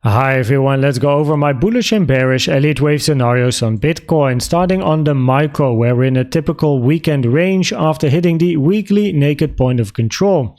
Hi everyone, let's go over my bullish and bearish Elliott Wave scenarios on Bitcoin, starting on the micro, where we're in a typical weekend range after hitting the weekly naked point of control.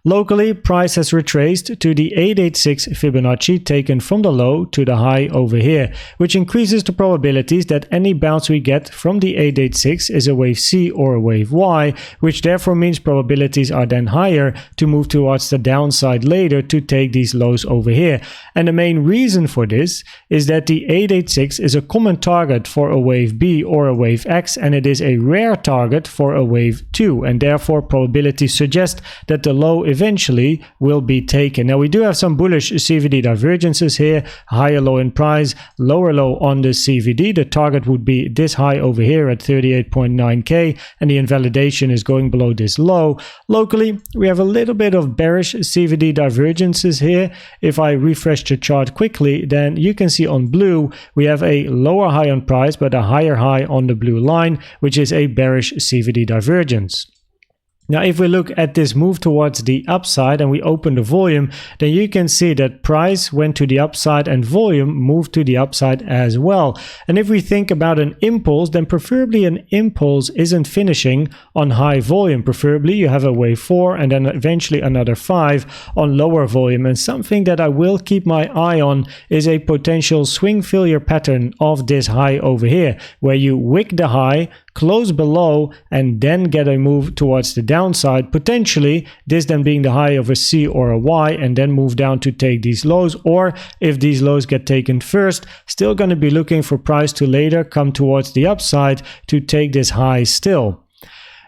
Locally, price has retraced to the 886 Fibonacci taken from the low to the high over here, which increases the probabilities that any bounce we get from the 886 is a wave C or a wave Y, which therefore means probabilities are then higher to move towards the downside later to take these lows over here. And the main reason for this is that the 886 is a common target for a wave B or a wave X, and it is a rare target for a wave 2, and therefore probabilities suggest that the low eventually will be taken. Now we do have some bullish CVD divergences here, higher low in price, lower low on the CVD. The target would be this high over here at 38.9k, and the invalidation is going below this low. Locally, we have a little bit of bearish CVD divergences here. If I refresh the chart quickly, then you can see on blue we have a lower high on price but a higher high on the blue line, which is a bearish CVD divergence. Now, if we look at this move towards the upside and we open the volume, then you can see that price went to the upside and volume moved to the upside as well. And if we think about an impulse, then preferably an impulse isn't finishing on high volume. Preferably you have a wave 4 and then eventually another 5 on lower volume. And something that I will keep my eye on is a potential swing failure pattern of this high over here, where you wick the high, close below, and then get a move towards the downside, potentially this then being the high of a C or a Y, and then move down to take these lows. Or if these lows get taken first, still going to be looking for price to later come towards the upside to take this high still.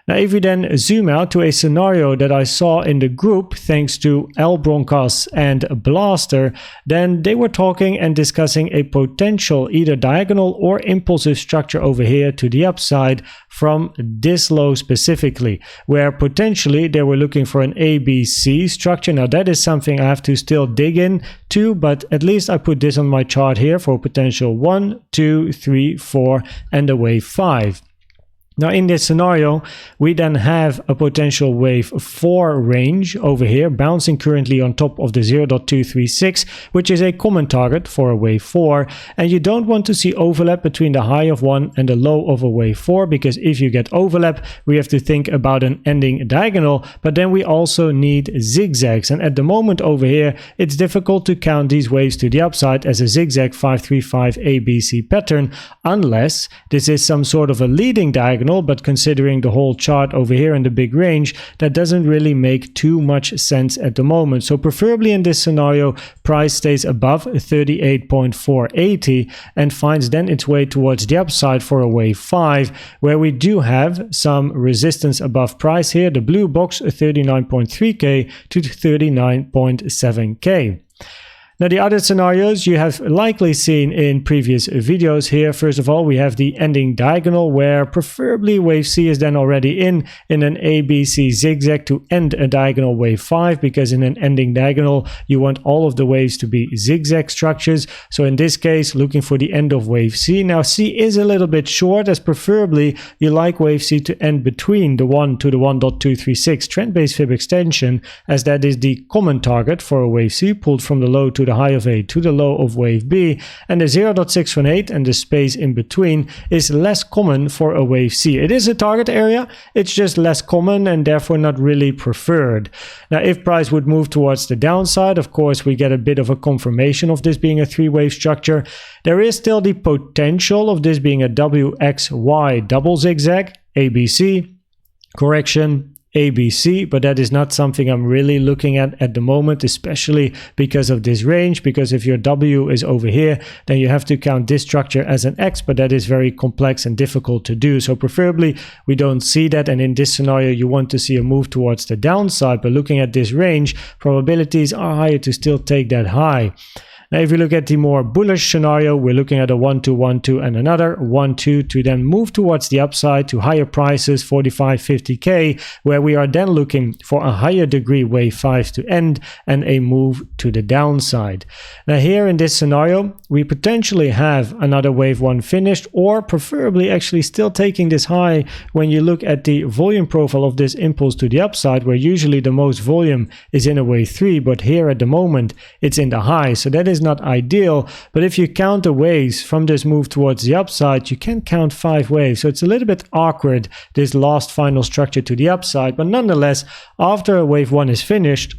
Now, if we then zoom out to a scenario that I saw in the group thanks to L Broncos and Blaster, then they were talking and discussing a potential either diagonal or impulsive structure over here to the upside from this low specifically, where potentially they were looking for an ABC structure. Now that is something I have to still dig in to, but at least I put this on my chart here for potential 1, 2, 3, 4 and a wave 5. Now in this scenario, we then have a potential wave 4 range over here, bouncing currently on top of the 0.236, which is a common target for a wave 4. And you don't want to see overlap between the high of 1 and the low of a wave 4, because if you get overlap, we have to think about an ending diagonal, but then we also need zigzags. And at the moment over here, it's difficult to count these waves to the upside as a zigzag 535 ABC pattern, unless this is some sort of a leading diagonal. But considering the whole chart over here in the big range, that doesn't really make too much sense at the moment. So preferably in this scenario, price stays above 38.480 and finds then its way towards the upside for a wave 5, where we do have some resistance above price here, the blue box 39.3k to 39.7k. Now the other scenarios you have likely seen in previous videos here. First of all, we have the ending diagonal, where preferably wave C is then already in an ABC zigzag to end a diagonal wave 5, because in an ending diagonal you want all of the waves to be zigzag structures. So in this case, looking for the end of wave C. Now C is a little bit short, as preferably you like wave C to end between the 1 to the 1.236 trend-based fib extension, as that is the common target for a wave C pulled from the low to the high of A to the low of wave B, and the 0.618 and the space in between is less common for a wave C. It is a target area, it's just less common and therefore not really preferred. Now if price would move towards the downside, of course we get a bit of a confirmation of this being a three-wave structure. There is still the potential of this being a WXY double zigzag, ABC, correction, ABC, but that is not something I'm really looking at the moment, especially because of this range, because if your W is over here, then you have to count this structure as an X, but that is very complex and difficult to do. So preferably we don't see that, and in this scenario you want to see a move towards the downside, but looking at this range, probabilities are higher to still take that high. Now, if you look at the more bullish scenario, we're looking at a 1, 2, 1, 2 and another 1, 2 to then move towards the upside to higher prices, 45, 50k, where we are then looking for a higher degree wave 5 to end and a move to the downside. Now, here in this scenario, we potentially have another wave 1 finished, or preferably actually still taking this high when you look at the volume profile of this impulse to the upside, where usually the most volume is in a wave 3, but here at the moment it's in the high. So that is is not ideal, but if you count the waves from this move towards the upside, you can count 5 waves. So it's a little bit awkward, this last final structure to the upside, but nonetheless, after wave 1 is finished,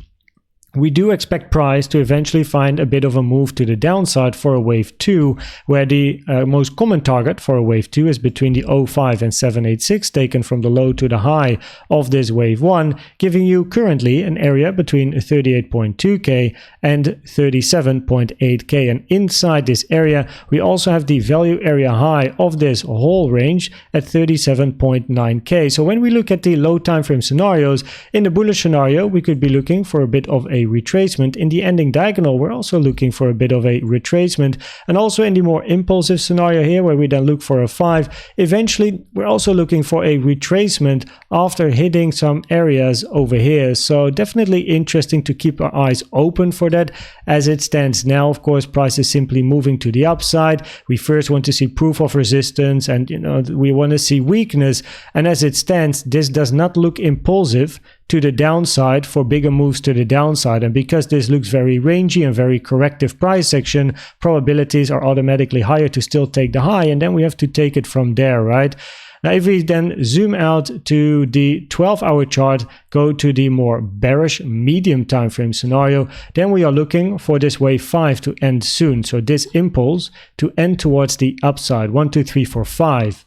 we do expect price to eventually find a bit of a move to the downside for a wave 2, where the most common target for a wave 2 is between the 05 and 786, taken from the low to the high of this wave 1, giving you currently an area between 38.2k and 37.8k. And inside this area, we also have the value area high of this whole range at 37.9k. So when we look at the low time frame scenarios, in the bullish scenario, we could be looking for a bit of a retracement. In the ending diagonal, we're also looking for a bit of a retracement, and also in the more impulsive scenario here, where we then look for a 5, eventually we're also looking for a retracement after hitting some areas over here. So definitely interesting to keep our eyes open for that. As it stands now, of course, price is simply moving to the upside. We first want to see proof of resistance, and we want to see weakness, and as it stands, this does not look impulsive to the downside for bigger moves to the downside. And because this looks very rangy and very corrective price action, probabilities are automatically higher to still take the high, and then we have to take it from there, right? Now, if we then zoom out to the 12-hour chart, go to the more bearish medium time frame scenario, then we are looking for this wave 5 to end soon. So this impulse to end towards the upside, 1, 2, 3, 4, 5.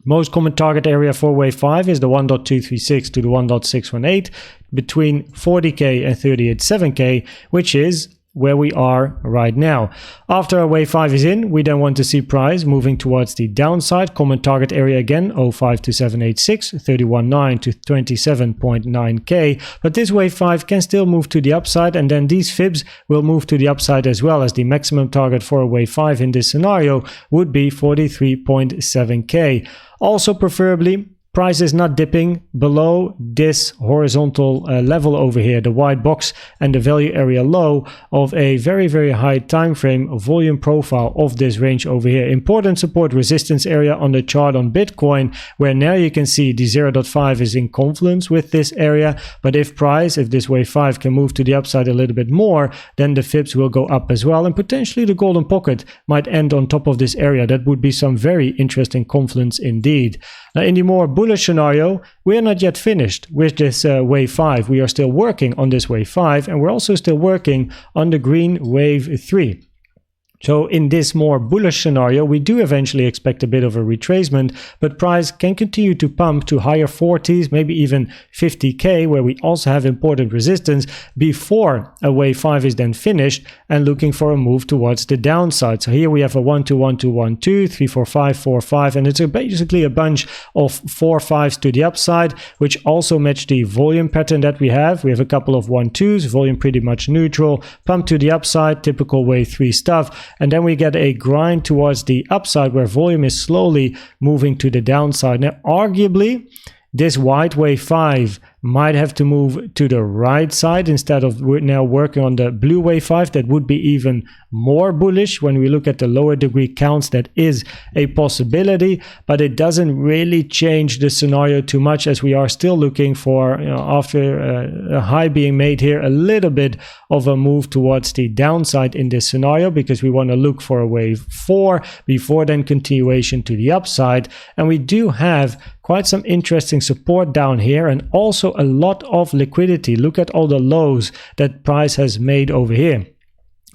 Most common target area for wave 5 is the 1.236 to the 1.618 between 40k and 38.7k, which is where we are right now. After our wave 5 is in, we then want to see price moving towards the downside. Common target area again, 05 to 786, 31.9 to 27.9k. But this wave 5 can still move to the upside, and then these fibs will move to the upside as well, as the maximum target for a wave 5 in this scenario would be 43.7k. Also preferably, price is not dipping below this horizontal level over here, the white box and the value area low of a very, very high time frame volume profile of this range over here. Important support resistance area on the chart on Bitcoin, where now you can see the 0.5 is in confluence with this area. But if this wave 5 can move to the upside a little bit more, then the fibs will go up as well, and potentially the golden pocket might end on top of this area. That would be some very interesting confluence indeed. Now, in the more bullish scenario, we are not yet finished with this wave 5. We are still working on this wave 5, and we're also still working on the green wave 3. So in this more bullish scenario, we do eventually expect a bit of a retracement, but price can continue to pump to higher 40s, maybe even 50k, where we also have important resistance before a wave 5 is then finished and looking for a move towards the downside. So here we have a 1, 2, 1, 2, 1, 2, 3, 4, 5, 4, 5, and it's basically a bunch of 4 5s to the upside, which also match the volume pattern that we have. We have a couple of 1 2s, volume pretty much neutral, pump to the upside, typical wave 3 stuff. And then we get a grind towards the upside where volume is slowly moving to the downside. Now, arguably, this white wave 5 might have to move to the right side instead of we're now working on the blue wave 5. That would be even more bullish. When we look at the lower degree counts, that is a possibility, but it doesn't really change the scenario too much, as we are still looking for, after a high being made here, a little bit of a move towards the downside in this scenario, because we want to look for a wave 4 before then continuation to the upside. And we do have quite some interesting support down here, and also a lot of liquidity. Look at all the lows that price has made over here.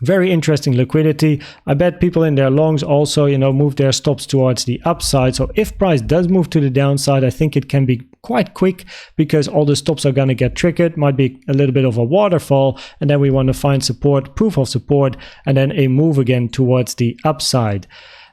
Very interesting liquidity. I bet people in their longs also, move their stops towards the upside. So if price does move to the downside, I think it can be quite quick, because all the stops are going to get triggered. Might be a little bit of a waterfall, and then we want to find support, proof of support, and then a move again towards the upside.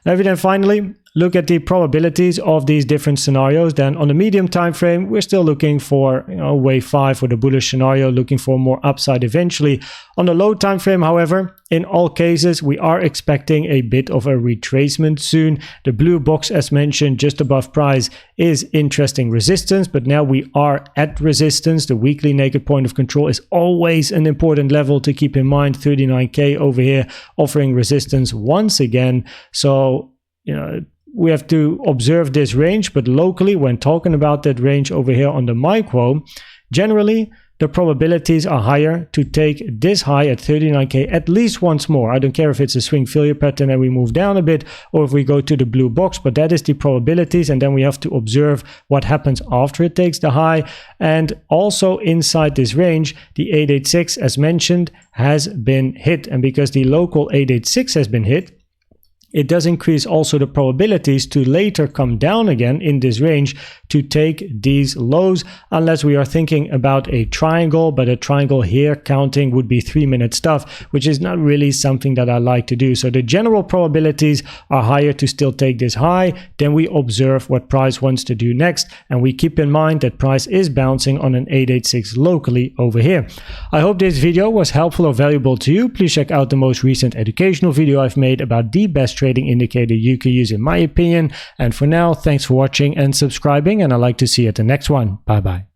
Now, if we then finally look at the probabilities of these different scenarios, then on the medium time frame, we're still looking for wave 5 for the bullish scenario, looking for more upside eventually. On the low time frame, however, in all cases, we are expecting a bit of a retracement soon. The blue box, as mentioned, just above price is interesting resistance, but now we are at resistance. The weekly naked point of control is always an important level to keep in mind. 39k over here offering resistance once again. So, we have to observe this range, but locally, when talking about that range over here on the micro, generally, the probabilities are higher to take this high at 39k at least once more. I don't care if it's a swing failure pattern and we move down a bit, or if we go to the blue box, but that is the probabilities, and then we have to observe what happens after it takes the high. And also inside this range, the 886, as mentioned, has been hit, and because the local 886 has been hit, it does increase also the probabilities to later come down again in this range to take these lows, unless we are thinking about a triangle, but a triangle here counting would be 3-minute stuff, which is not really something that I like to do. So the general probabilities are higher to still take this high. Then we observe what price wants to do next, and we keep in mind that price is bouncing on an 886 locally over here. I hope this video was helpful or valuable to you. Please check out the most recent educational video I've made about the best trading indicator you can use in my opinion. And for now, thanks for watching and subscribing, and I'd like to see you at the next one. Bye bye.